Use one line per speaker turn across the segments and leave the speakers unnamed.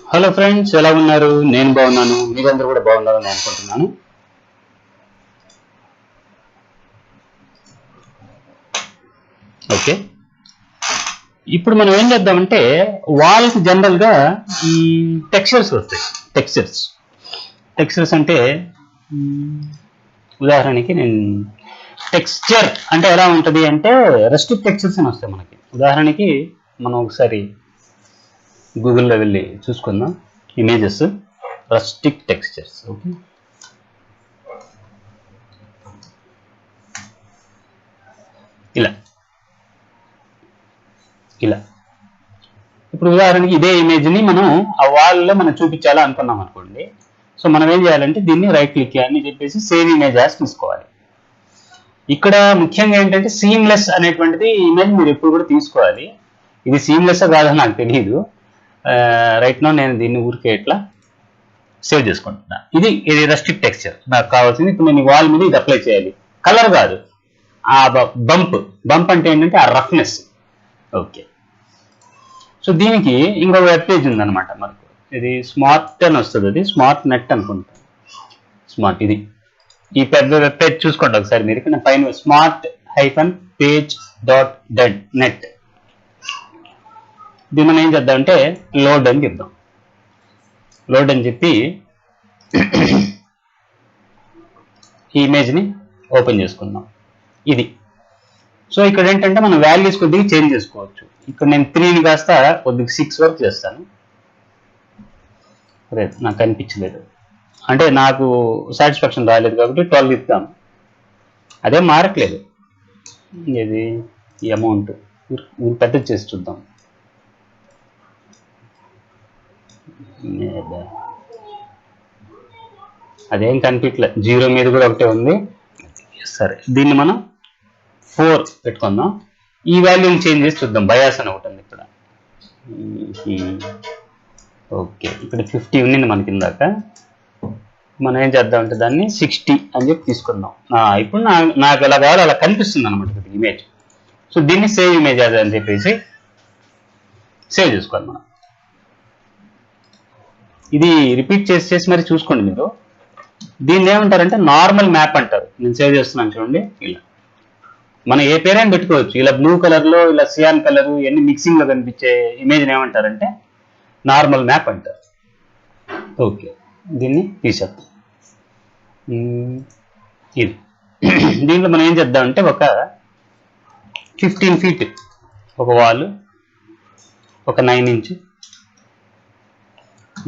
Hello friends, ఎలా ఉన్నారు? నేను బాగున్నాను. మీరందరూ కూడా బాగున్నారని అనుకుంటున్నాను. ఓకే, ఇప్పుడు మనం ఏం చేద్దామంటే వాల్స్ జనరల్గా ఈ టెక్స్చర్స్ వస్తాయి. టెక్స్చర్స్ అంటే ఉదాహరణకి నేను టెక్స్చర్ అంటే ఎలా ఉంటుంది అంటే రస్టిక్ టెక్స్చర్స్ అని వస్తాయి మనకి. ఉదాహరణకి మనం ఒకసారి గూగుల్లో వెళ్ళి చూసుకుందాం ఇమేజెస్ రస్టిక్ టెక్స్చర్స్. ఓకే, ఇలా ఇప్పుడు ఉదాహరణకి ఇదే ఇమేజ్ని మనం ఆ వాల్లో మనం చూపించాలా అనుకున్నాం అనుకోండి. సో మనం ఏం చేయాలంటే దీన్ని రైట్ క్లిక్ అని చెప్పేసి సేవ్ ఇమేజ్ యాజ్ తీసుకోవాలి. ఇక్కడ ముఖ్యంగా ఏంటంటే సీమ్లెస్ అనేటువంటిది ఇమేజ్ మీరు ఎప్పుడు కూడా తీసుకోవాలి. ఇది సీమ్లెస్ కాదో నాకు తెలియదు. రైట్ నో నేను దీన్ని ఊరికే ఇట్లా సేవ్ చేసుకుంటున్నా. ఇది రస్టిక్ టెక్స్చర్ నాకు కావాల్సింది. ఇప్పుడు నేను వాల్ మీద ఇది అప్లై చేయాలి. కలర్ కాదు, ఆ బంప్ అంటే ఏంటంటే ఆ రఫ్నెస్. ఓకే, సో దీనికి ఇంకో వెబ్ పేజ్ ఉందన్నమాట మనకు. ఇది స్మార్ట్ అని వస్తుంది, అది స్మార్ట్ నెట్ అనుకుంటా. స్మార్ట్ ఇది ఈ పెద్ద వెబ్ పేజ్ చూసుకోండి ఒకసారి మీరు. ఇక్కడ పైన smart-page.net. దీన్ని మనం ఏం చేద్దామంటే లోడ్ అని చెప్దాం. లోడ్ అని చెప్పి ఈ ఇమేజ్ని ఓపెన్ చేసుకుందాం. ఇది సో ఇక్కడ ఏంటంటే మనం వాల్యూస్ కొద్దిగా చేంజ్ చేసుకోవచ్చు. ఇక్కడ నేను 3ని కాస్త కొద్దిగా 6 వరకు చేస్తాను. అదే నాకు కనిపించలేదు, అంటే నాకు సాటిస్ఫాక్షన్ రాలేదు కాబట్టి 12 ఇస్తాం. అదే మారట్లేదు. ఇది ఈ అమౌంట్ పెద్దది చేసి చూద్దాం. అదేం కనిపించలేదు, 0 మీద కూడా ఒకటే ఉంది. సరే, దీన్ని మనం 4 పెట్టుకుందాం. ఈ వాల్యూని చేంజ్ చేసి చూద్దాం. బయాస్ అని ఒకటి ఉంది ఇక్కడ. ఓకే, ఇక్కడ 50 ఉండింది మనకి ఇందాక. మనం ఏం చేద్దామంటే దాన్ని 60 అని చెప్పి తీసుకుందాం. ఇప్పుడు నాకు ఎలా కావాలో అలా కనిపిస్తుంది అనమాట ఇమేజ్. సో దీన్ని సేవ్ ఇమేజ్ అని చెప్పేసి సేవ్ చేసుకోవాలి మనం. ఇది రిపీట్ చేసి మరి చూసుకోండి మీరు. దీన్ని ఏమంటారంటే నార్మల్ మ్యాప్ అంటారు. నేను సేవ్ చేస్తున్నాను చూడండి. ఇలా మనం ఏ పేరైనా పెట్టుకోవచ్చు. ఇలా బ్లూ కలర్లో, ఇలా సియాన్ కలర్, ఇవన్నీ మిక్సింగ్లో కనిపించే ఇమేజ్ని ఏమంటారంటే నార్మల్ మ్యాప్ అంటారు. ఓకే, దీన్ని తీసేద్దాం. ఇది దీంట్లో మనం ఏం చేద్దామంటే ఒక 15 feet ఒక వాల్, ఒక 9 inch,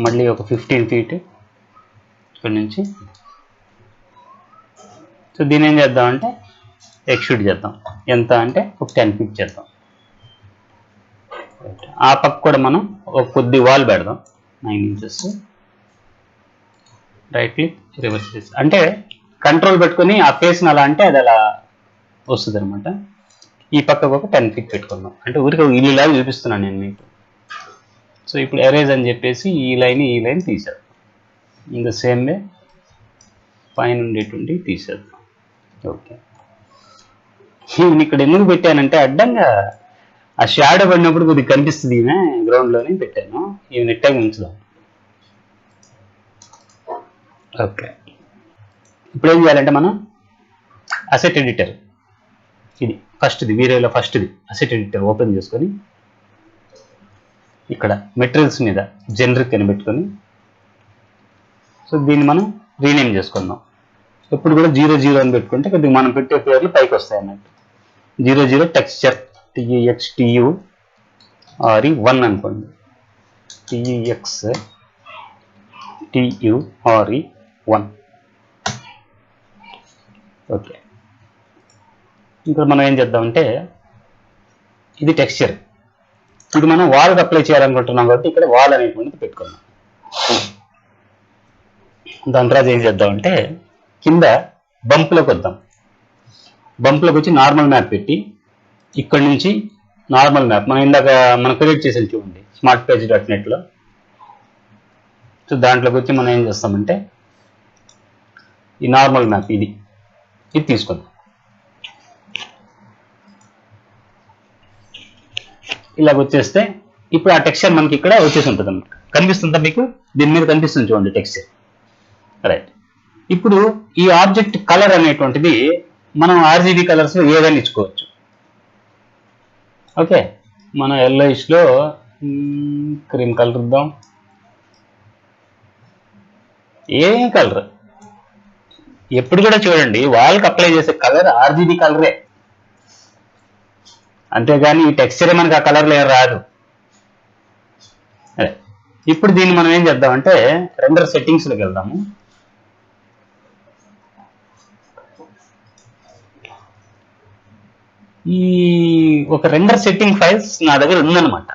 మళ్ళీ ఒక 15 feet ఇక్కడ నుంచి. సో దీన్ని ఏం చేద్దామంటే ఎక్స్ట్రూడ్ చేద్దాం. ఎంత అంటే ఒక 10 feet చేద్దాం. ఆ పక్క కూడా మనం ఒక కొద్ది వాల్ పెడదాం, 9 inches. రైట్ క్లిక్, రివర్స్ చేసి అంటే కంట్రోల్ పెట్టుకొని ఆ ఫేస్ని అలా అంటే అది అలా వస్తుంది అనమాట. ఈ పక్కకు ఒక 10 feet పెట్టుకుందాం. అంటే ఊరికి ఇల్లులాగా చూపిస్తున్నాను నేను మీకు. సో ఇప్పుడు ఎరేజ్ అని చెప్పేసి ఈ లైన్ తీసేద్దాం. ఇన్ ద సేమ్ వే పైన ఉండేటువంటి తీసేద్దాం. ఓకే, ఈయన ఇక్కడ ఎందుకు పెట్టానంటే అడ్డంగా ఆ షాడో పడినప్పుడు కొద్దిగా కనిపిస్తుంది ఈమె గ్రౌండ్లోనే పెట్టాను. ఈమె నెట్టాగా ఉంచుదాం. ఓకే, ఇప్పుడు ఏం చేయాలంటే మనం అసెట్ ఎడిటర్, ఇది ఫస్ట్ది, వీరేలో ఫస్ట్ది అసెట్ ఎడిటర్ ఓపెన్ చేసుకొని ఇక్కడ మెటీరియల్స్ మీద జనరిక్ అని పెట్టుకొని, సో దీన్ని మనం రీనేమ్ చేసుకుందాం. ఎప్పుడు కూడా 00 అని పెట్టుకుంటే కొద్దిగా మనం పెట్టే పేర్లు పైకి వస్తాయి అన్నట్టు. 00 టెక్స్చర్, TEXTURE1 అనుకోండి. TEXTURE1. ఓకే, ఇంకా మనం ఏం చేద్దామంటే ఇది టెక్స్చర్, ఇది మనం వాల్కి అప్లై చేయాలనుకుంటున్నాం కాబట్టి ఇక్కడ వాల్ అనేటువంటిది పెట్టుకున్నాం. దాని తర్వాత ఏం చేద్దామంటే కింద బంప్లోకి వద్దాం. బంప్లోకి వచ్చి నార్మల్ మ్యాప్ పెట్టి ఇక్కడ నుంచి నార్మల్ మ్యాప్ మనం క్రియేట్ చేసాం చూడండి smart-page.netలో. సో దాంట్లోకి వచ్చి మనం ఏం చేస్తామంటే ఈ నార్మల్ మ్యాప్ ఇది తీసుకుందాం. ఇలాగ వచ్చేస్తే ఇప్పుడు ఆ టెక్స్చర్ మనకి ఇక్కడ వచ్చేసి ఉంటుంది అనమాట. కనిపిస్తుందా మీకు? దీని మీద కనిపిస్తుంది చూడండి టెక్స్చర్. రైట్. ఇప్పుడు ఈ ఆబ్జెక్ట్ కలర్ అనేటువంటిది మనం ఆర్జీబీ కలర్స్ లో ఏదైనా ఇచ్చుకోవచ్చు. ఓకే, మనం yellowish లో క్రీమ్ కలర్ ఇద్దాం. ఏ కలర్ ఎప్పుడు కూడా చూడండి, వాళ్ళకి అప్లై చేసే కలర్ ఆర్జీబీ కలరే, అంతేగాని ఈ టెక్స్చర్ మనకి ఆ కలర్లో ఏం రాదు. ఇప్పుడు దీన్ని మనం ఏం చేద్దామంటే రెండర్ సెట్టింగ్స్లోకి వెళ్దాము. ఈ ఒక రెండర్ సెట్టింగ్ ఫైల్స్ నా దగ్గర ఉందన్నమాట.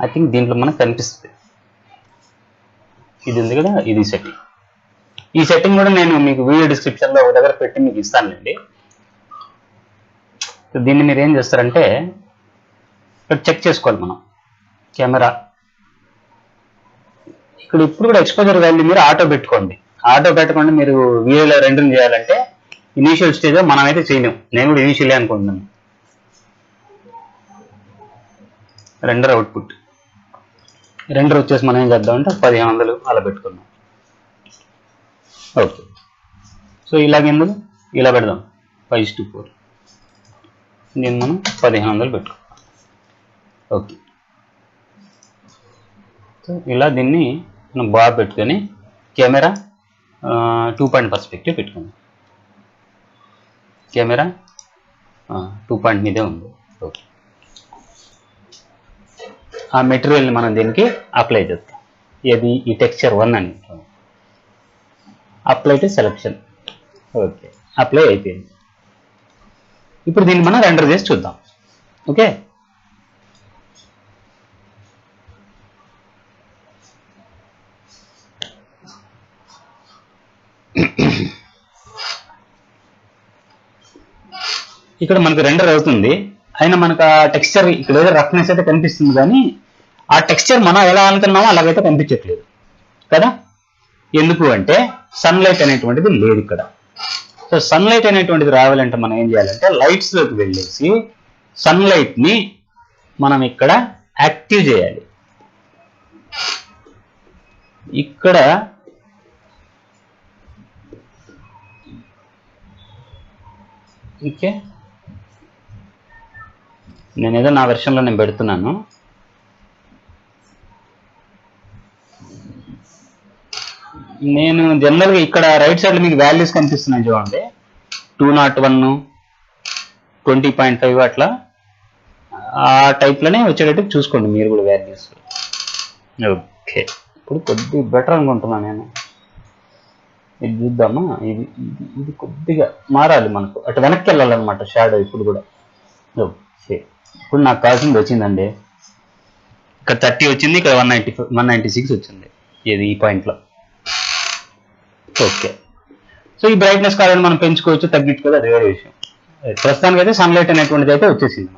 ఐ థింక్ దీంట్లో మనకు కనిపిస్తుంది, ఇది ఉంది కదా, ఇది సెట్టింగ్. ఈ సెట్టింగ్ కూడా నేను మీకు వీడియో డిస్క్రిప్షన్లో ఒక దగ్గర పెట్టి మీకు ఇస్తానండి. దీన్ని మీరు ఏం చేస్తారంటే ఇక్కడ చెక్ చేసుకోవాలి మనం. కెమెరా ఇక్కడ ఇప్పుడు కూడా ఎక్స్పోజర్ వాల్యూ మీరు ఆటో పెట్టుకోండి. ఆటో పెట్టకుండా మీరు వీడియోలో రెండరింగ్ చేయాలంటే ఇనీషియల్ స్టేజ్లో మనమైతే చేయలేం. నేను కూడా ఇనీషియలే అనుకుంటున్నాను. రెండర్ అవుట్పుట్ రెండర్ వచ్చేసి మనం ఏం చేద్దామంటే 1500 అలా పెట్టుకుందాం. ఓకే, సో ఇలాగెందుకు ఇలా పెడదాం 5:4. దీన్ని మనం 1500 పెట్టుకుందాం. ఓకే, సో ఇలా దీన్ని మనం బాగా పెట్టుకొని కెమెరా 2 పాయింట్ పర్స్పెక్టివ్ పెట్టుకుందాం. కెమెరా 2 పాయింట్ మీదే ఉంది. ఓకే, ఆ మెటీరియల్ని మనం దీనికి అప్లై చేస్తాం. ఏది? ఈ టెక్స్చర్ 1 అని apply to selection. Okay, apply అయిపోయింది. ఇప్పుడు దీన్ని మనం రెండర్ చేసి చూద్దాం. ఓకే, ఇక్కడ మనకు రెండర్ అవుతుంది. అయినా మనకు ఆ టెక్స్చర్ ఇక్కడ ఏదో రఫ్నెస్ అయితే కనిపిస్తుంది, కానీ ఆ టెక్స్చర్ మనం ఎలా అనుకున్నామో అలాగైతే కనిపించట్లేదు కదా. ఎందుకు అంటే సన్లైట్ అనేటువంటిది లేదు ఇక్కడ. సో సన్లైట్ అనేటువంటిది రావాలంటే మనం ఏం చేయాలంటే లైట్స్లోకి వెళ్ళేసి సన్లైట్ని మనం ఇక్కడ యాక్టివ్ చేయాలి. ఇక్కడ ఓకే, నేనేదో నా వెర్షన్లో నేను పెడుతున్నాను. నేను జనరల్గా ఇక్కడ రైట్ సైడ్లో మీకు వాల్యూస్ కనిపిస్తున్నాయి చూడండి, 201, 20.5 అట్లా ఆ టైప్లోనే వచ్చేటట్టు చూసుకోండి మీరు కూడా వాల్యూస్. ఓకే, ఇప్పుడు కొద్దిగా బెటర్ అనుకుంటున్నాను నేను. ఇది చూద్దామా, ఇది ఇది కొద్దిగా మారాలి మనకు, అటు వెనక్కి వెళ్ళాలన్నమాట షాడో ఇప్పుడు కూడా. ఓకే, ఇప్పుడు నాకు కావాల్సింది వచ్చిందండి. ఇక్కడ 30 వచ్చింది, ఇక్కడ 196 వచ్చింది ఏది ఈ పాయింట్లో. ఓకే, సో ఈ బ్రైట్నెస్ కావాలని మనం పెంచుకోవచ్చు, తగ్గించుకోవచ్చు, అది వేరే విషయం. ప్రస్తుతానికి అయితే సన్లైట్ అనేటువంటిది అయితే వచ్చేసింది.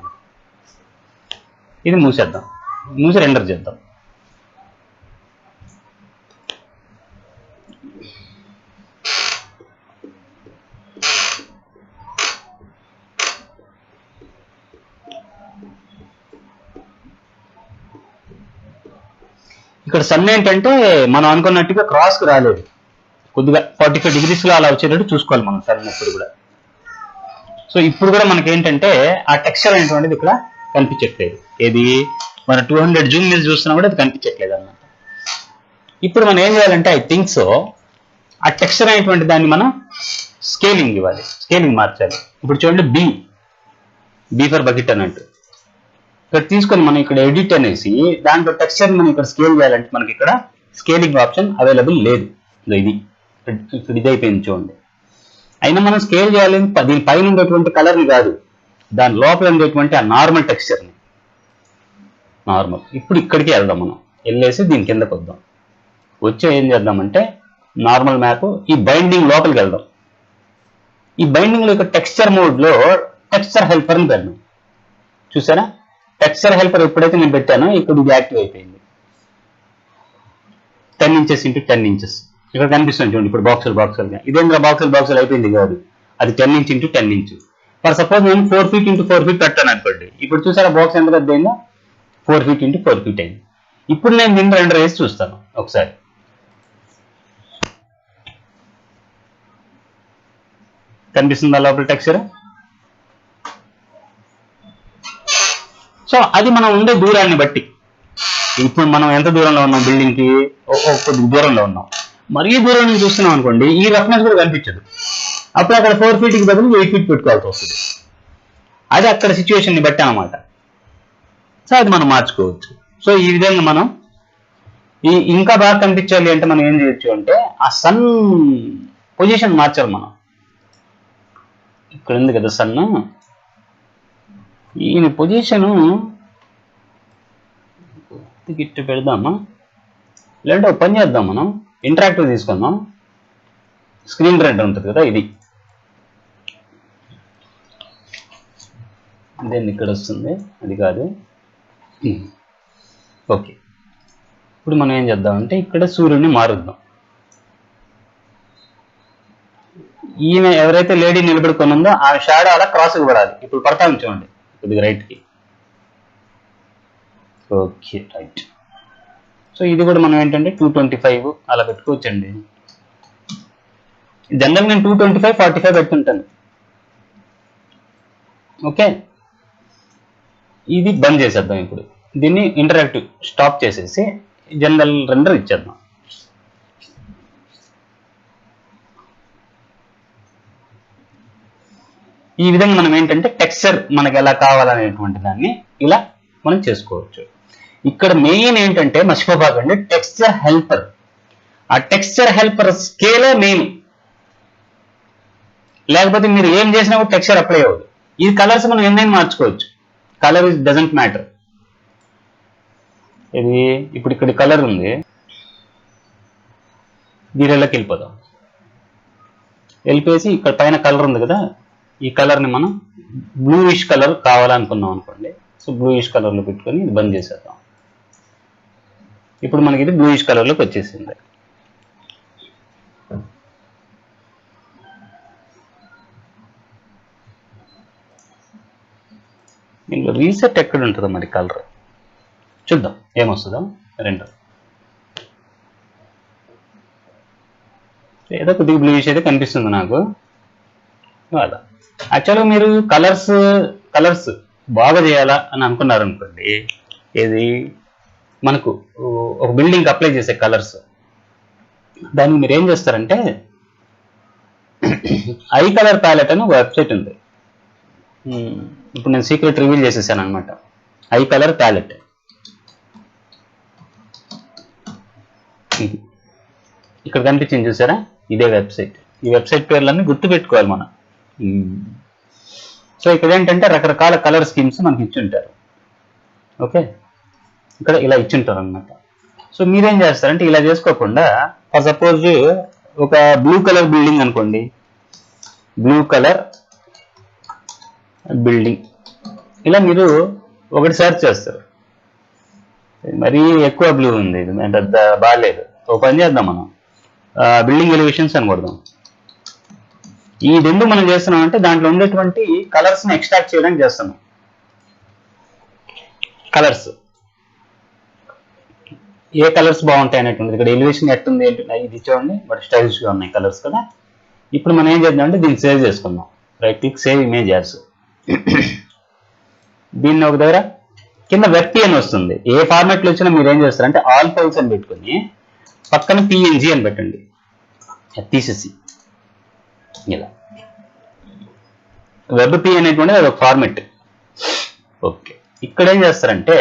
ఇది మూసేద్దాం, మూసి రెండర్ చేద్దాం. ఇక్కడ సన్ ఏంటంటే మనం అనుకున్నట్టుగా క్రాస్కి రాలేదు, కొద్దిగా 45 degreesలో అలా వచ్చేటట్టు చూసుకోవాలి మనం సన్ ఎప్పుడు కూడా. సో ఇప్పుడు కూడా మనకి ఏంటంటే ఆ టెక్స్చర్ అనేటువంటిది ఇక్కడ కనిపించట్లేదు. ఏది మన 200 జూమ్ మీద చూస్తున్నా కూడా అది కనిపించట్లేదు అన్నమాట. ఇప్పుడు మనం ఏం చేయాలంటే ఐ థింక్ సో ఆ టెక్స్చర్ అనేటువంటి దాన్ని మనం స్కేలింగ్ ఇవ్వాలి, స్కేలింగ్ మార్చాలి. ఇప్పుడు చూడండి, బీ ఫర్ బకెట్ అన్నట్టు ఇక్కడ తీసుకొని మనం ఇక్కడ ఎడిట్ అనేసి దాంట్లో టెక్స్చర్ మనం ఇక్కడ స్కేల్ చేయాలంటే మనకి ఇక్కడ స్కేలింగ్ ఆప్షన్ అవైలబుల్ లేదు. ఇది ఇక్కడ ఇది అయిపోయింది చూడండి. అయినా మనం స్కేల్ చేయాలి దీని పైన ఉండేటువంటి కలర్ని కాదు, దాని లోపల ఉండేటువంటి ఆ నార్మల్ టెక్స్చర్ని. నార్మల్ ఇప్పుడు ఇక్కడికి వెళ్దాం, మనం వెళ్ళేసి దీని కిందకు వద్దాం. వచ్చే ఏం చేద్దామంటే నార్మల్ మ్యాప్ ఈ బైండింగ్ లోపలికి వెళ్దాం. ఈ బైండింగ్లో ఇక్కడ టెక్స్చర్ మోడ్లో టెక్స్చర్ హెల్పర్ని పెడదాం. చూసారా, టెక్స్చర్ హెల్పర్ ఎప్పుడైతే నేను పెట్టానో ఇక్కడ ఇది యాక్టివ్ అయిపోయింది. 10 inches into 10 inches ఇక్కడ కనిపిస్తుంది చూడండి. ఇప్పుడు బాక్సులు ఇదేంద్ర బాక్సులు అయిపోయింది కాదు, అది 10 inch into 10 inch. For suppose నేను 4 feet ఇంటూ 4 feet పెట్టాను అనుకోండి. ఇప్పుడు చూసారా బాక్స్ ఎంత పెద్ద అయిందో, 4 feet ఇంటూ 4 feet అయింది. ఇప్పుడు నేను దీన్ని రెండర్ వేసి చూస్తాను ఒకసారి. కనిపిస్తుందా లోపల టెక్స్చర్? సో అది మనం ఉండే దూరాన్ని బట్టి, ఇప్పుడు మనం ఎంత దూరంలో ఉన్నాం బిల్డింగ్ కి, కొద్ది దూరంలో ఉన్నాం. మరీ దూరం నుంచి చూస్తున్నాం అనుకోండి, ఈ రఫ్నెస్ కూడా కనిపించదు. అప్పుడు అక్కడ 4 feet కి బదులు 8 feet పెట్టుకోవాల్సి వస్తుంది. అది అక్కడ సిచ్యువేషన్ ని బట్టి అనమాట. సో అది మనం మార్చుకోవచ్చు. సో ఈ విధంగా మనం ఇంకా బాగా కనిపించాలి అంటే మనం ఏం చేయొచ్చు అంటే, ఆ సన్ పొజిషన్ మార్చాలి మనం. ఇక్కడ ఉంది కదా సన్, ఈయన పొజిషను గిట్టు పెడదామా, లేదంటే ఒక పని చేద్దాం, మనం ఇంటరాక్టివ్ తీసుకుందాం. స్క్రీన్ రెడ్ ఉంటుంది కదా, ఇది దేన్ని ఇక్కడ వస్తుంది, అది కాదు. ఓకే, ఇప్పుడు మనం ఏం చేద్దామంటే ఇక్కడ సూర్యుడిని మారుద్దాం. ఈయన ఎవరైతే లేడీ నిలబడుకొని ఉందో ఆ షాడో అలా క్రాస్కి పడాలి. ఇప్పుడు పడతా ఉంచండి కొద్దిగా రైట్కి. Okay, right. సో ఇది కూడా మనం ఏంటంటే 225 అలా పెట్టుకోవచ్చండి. జనరల్ నేను 225, 45 పెడుతుంటాను. ఓకే, ఇది బంద్ చేసేద్దాం. ఇప్పుడు దీన్ని ఇంటరాక్టివ్ స్టాప్ చేసేసి జనరల్ రెండర్ ఇచ్చేద్దాం. ఈ విధంగా మనం ఏంటంటే టెక్స్చర్ మనకి ఎలా కావాలనేటువంటి దాన్ని ఇలా మనం చేసుకోవచ్చు. ఇక్కడ మెయిన్ ఏంటంటే మర్చిపోబాకండి, టెక్స్చర్ హెల్పర్. ఆ టెక్స్చర్ హెల్పర్ స్కేలే మెయిన్. లేకపోతే మీరు ఏం చేసినా కూడా టెక్స్చర్ అప్లై అవ్వదు. ఈ కలర్స్ మనం ఎన్నైనా మార్చుకోవచ్చు. Colour is doesn't matter. ఇది ఇప్పుడు ఇక్కడ కలర్ ఉంది, దీనిలోకి వెళ్ళిపోదాం. వెళ్ళిపోయేసి ఇక్కడ పైన కలర్ ఉంది కదా, ఈ కలర్ని మనం బ్లూయిష్ కలర్ కావాలనుకున్నాం అనుకోండి. సో బ్లూయిష్ కలర్లో పెట్టుకొని ఇది బంద్ చేసేద్దాం. ఇప్పుడు మనకి ఇది బ్లూయిష్ కలర్లోకి వచ్చేసింది. దీంట్లో రీసెట్ ఎక్కడ ఉంటుందో మరి కలర్ చూద్దాం ఏమొస్తుందో. రెండు ఏదో కొద్దిగా బ్లూయిష్ అయితే కనిపిస్తుంది నాకు. అలా యాక్చువల్గా మీరు కలర్స్ బాగా చేయాలా అని అనుకున్నారు అనుకోండి, ఏది మనకు ఒక బిల్డింగ్కి అప్లై చేసే కలర్స్, దానికి మీరు ఏం చేస్తారంటే ఐ కలర్ ప్యాలెట్ అని ఒక వెబ్సైట్ ఉంది. ఇప్పుడు నేను సీక్రెట్ రివీల్ చేసేసాను అనమాట. ఐ కలర్ ప్యాలెట్ ఇక్కడ కనిపించింది చూసారా, ఇదే వెబ్సైట్. ఈ వెబ్సైట్ పేర్లన్నీ గుర్తుపెట్టుకోవాలి మనం. సో ఇక్కడ ఏంటంటే రకరకాల కలర్ స్కీమ్స్ మనకి ఇచ్చుంటారు. ఓకే, ఇక్కడ ఇలా ఇచ్చుంటారు అనమాట. సో మీరేం చేస్తారంటే ఇలా చేసుకోకుండా, ఫర్ సపోజ్ ఒక బ్లూ కలర్ బిల్డింగ్ అనుకోండి, బ్లూ కలర్ బిల్డింగ్ ఇలా మీరు ఒకటి సెర్చ్ చేస్తారు. మరీ ఎక్కువ బ్లూ ఉంది, ఇది పెద్ద బాగాలేదు. ఒక పని చేద్దాం, మనం బిల్డింగ్ ఎలివేషన్స్ అని కొడదాం. ఈ రెండు మనం చేస్తున్నాం అంటే దాంట్లో ఉండేటువంటి కలర్స్ ని ఎక్స్ట్రాక్ట్ చేయడానికి చేస్తున్నాం. కలర్స్ ఏ కలర్స్ బాగుంటాయి అనేటువంటిది ఇక్కడ ఎలివేషన్ ఎట్టుంది ఏంటి ఇది చూడండి, బట్ స్టైలిష్ గా ఉన్నాయి కలర్స్ కదా. ఇప్పుడు మనం ఏం చేద్దాం అంటే దీన్ని సేవ్ చేసుకుందాం. Right click, save image as. దీన్ని ఒక దగ్గర కింద వెబ్ అని వస్తుంది. ఏ ఫార్మాట్ లో వచ్చినా మీరు ఏం చేస్తారంటే ఆల్ ఫైల్స్ అని పెట్టుకుని పక్కన పిఎన్జి అని పెట్టండి, తీసేసి ఇలా వెబ్ పి అనేటువంటిది అది ఒక ఫార్మెట్. ఓకే, ఇక్కడ ఏం చేస్తారంటే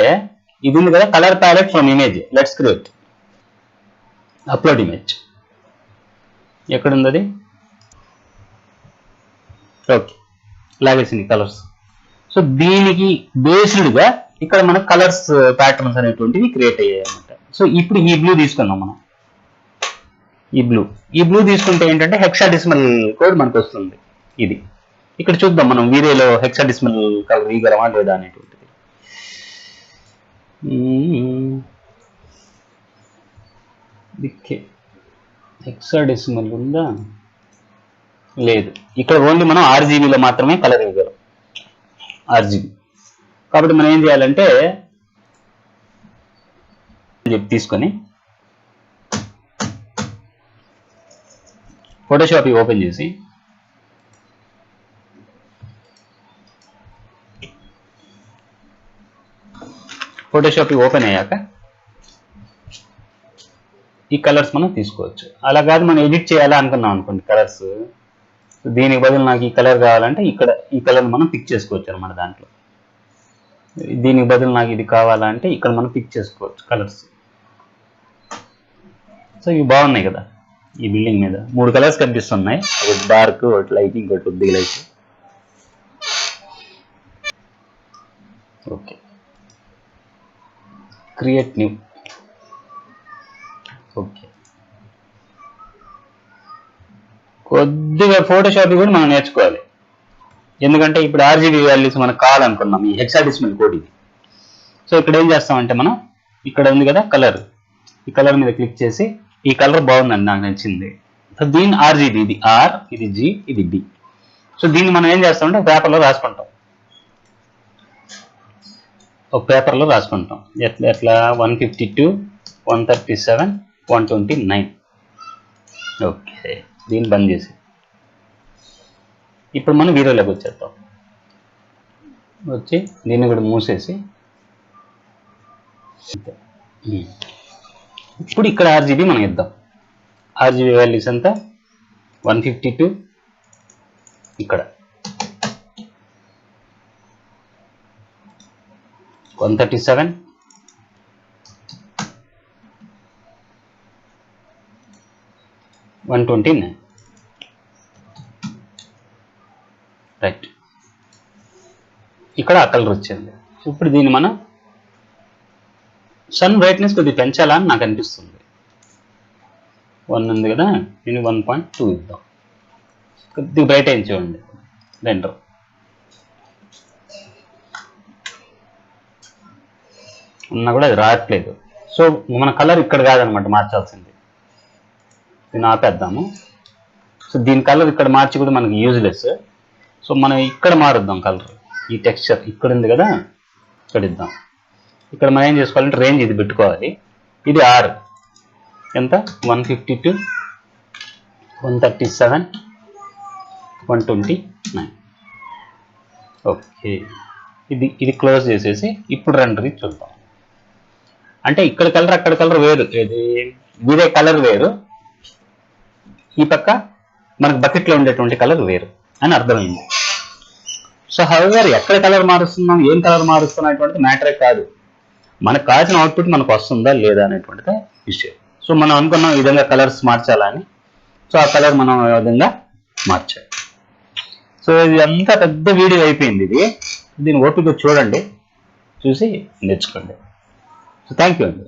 ఇది ఉంది కదా, colour palette from image, let's create upload image. ఎక్కడుంది అది? Okay, లాగేసింది colours. సో దీనికి బేస్డ్గా ఇక్కడ మన కలర్స్ ప్యాటర్న్స్ అనేటువంటివి క్రియేట్ అయ్యాయి అనమాట. సో ఇప్పుడు ఈ బ్లూ తీసుకుందాం మనం. ఈ బ్లూ తీసుకుంటే ఏంటంటే హెక్సాడెసిమల్ కోడ్ మనకు వస్తుంది. ఇది ఇక్కడ చూద్దాం మనం వీరేలో హెక్సాడెసిమల్ కలర్ ఇవ్వగలమా లేదా అనేటువంటిది. హెక్సాడెసిమల్ ఉందా? లేదు, ఇక్కడ ఓన్లీ మనం ఆర్జీబీలో మాత్రమే కలర్ ఇవ్వగలం, ఆర్జీబీ. కాబట్టి మనం ఏం చేయాలంటే తీసుకొని ఫోటోషాప్ ఓపెన్ చేసి ఫోటోషాప్ ఓపెన్ అయ్యాక ఈ కలర్స్ మనం తీసుకోవచ్చు. అలా కాదు మనం ఎడిట్ చేయాలా అనుకున్నాం అనుకోండి కలర్స్, దీనికి బదులు నాకు ఈ కలర్ కావాలంటే ఇక్కడ ఈ కలర్ మనం పిక్ చేసుకోవచ్చు అనమాట. దాంట్లో దీనికి బదులు నాకు ఇది కావాలంటే ఇక్కడ మనం పిక్ చేసుకోవచ్చు కలర్స్. సో ఇవి బాగున్నాయి కదా, ఈ బిల్డింగ్ మీద 3 కలర్స్ కనిపిస్తున్నాయి, ఒకటి డార్క్, ఒకటి లైట్, ఇంకోటి కొద్దిగా light. Okay, create new. Okay, కొద్దిగా ఫోటోషాప్ కూడా మనం నేర్చుకోవాలి, ఎందుకంటే ఇప్పుడు ఆర్జీబీ వాల్యూస్ మనకు కావాలనుకున్నాం, ఈ హెక్సాడెసిమల్ కోడ్ ఇది. సో ఇక్కడ ఏం చేస్తామంటే మనం ఇక్కడ ఉంది కదా కలర్, ఈ కలర్ మీద క్లిక్ చేసి ఈ కలర్ బాగుందండి, నాకు నచ్చింది. సో దీని ఆర్జీబీ, ఇది ఆర్, ఇది జి, ఇది బి. సో దీన్ని మనం ఏం చేస్తామంటే పేపర్లో రాసుకుంటాం, ఒక పేపర్లో రాసుకుంటాం. ఎట్లా 152, 137, 129. ఓకే, దీన్ని బంద్ చేసి ఇప్పుడు మనం వీడియోలోకి వచ్చేద్దాం. వచ్చి దీన్ని కూడా మూసేసి ఇప్పుడు ఇక్కడ ఆర్జీబీ మనం ఇద్దాం. ఆర్జీబీ వాల్యూస్ అంతా 152, ఇక్కడ 137, 129. రైట్, ఇక్కడ ఆ కలర్ వచ్చింది. ఇప్పుడు దీన్ని మనం సన్ బ్రైట్నెస్ కొద్దిగా పెంచాలని నాకు అనిపిస్తుంది. 1 ఉంది కదా, దీన్ని 1.2 ఇద్దాం. కొద్దిగా బ్రైట్ అయింది చూడండి, రెండు. ఉన్నా కూడా అది రావట్లేదు. సో మన కలర్ ఇక్కడ కాదనమాట మార్చాల్సింది, దీన్ని ఆపేద్దాము. సో దీని కలర్ ఇక్కడ మార్చి కూడా మనకి యూజ్లెస్. సో మనం ఇక్కడ మారుద్దాం కలర్, ఈ టెక్స్చర్ ఇక్కడ ఉంది కదా, ఇక్కడ ఇద్దాం. ఇక్కడ మనం ఏం చేసుకోవాలంటే రేంజ్ ఇది పెట్టుకోవాలి. ఇది ఆర్ ఎంత, 152, 137, 129. ఓకే, ఇది క్లోజ్ చేసేసి ఇప్పుడు రెండరీ చూద్దాం. అంటే ఇక్కడ కలర్ అక్కడ కలర్ వేరు, ఇది వేరే కలర్ వేరు, ఈ పక్క మనకు బకెట్లో ఉండేటువంటి కలర్ వేరు అని అర్థమైంది. సో హౌవర్ ఎక్కడ కలర్ మారుస్తున్నాం, ఏం కలర్ మారుస్తున్నాం అనేటువంటిది మ్యాటరే కాదు, మనకు కావాల్సిన అవుట్పుట్ మనకు వస్తుందా లేదా అనేటువంటిది విషయం. సో మనం అనుకున్నాం ఈ విధంగా కలర్స్ మార్చాలని, సో ఆ కలర్ మనం ఈ విధంగా మార్చాలి. సో ఇది అంతా పెద్ద వీడియో అయిపోయింది. దీన్ని ఓపిక చూడండి, చూసి నేర్చుకోండి. సో థ్యాంక్ యూ అండి.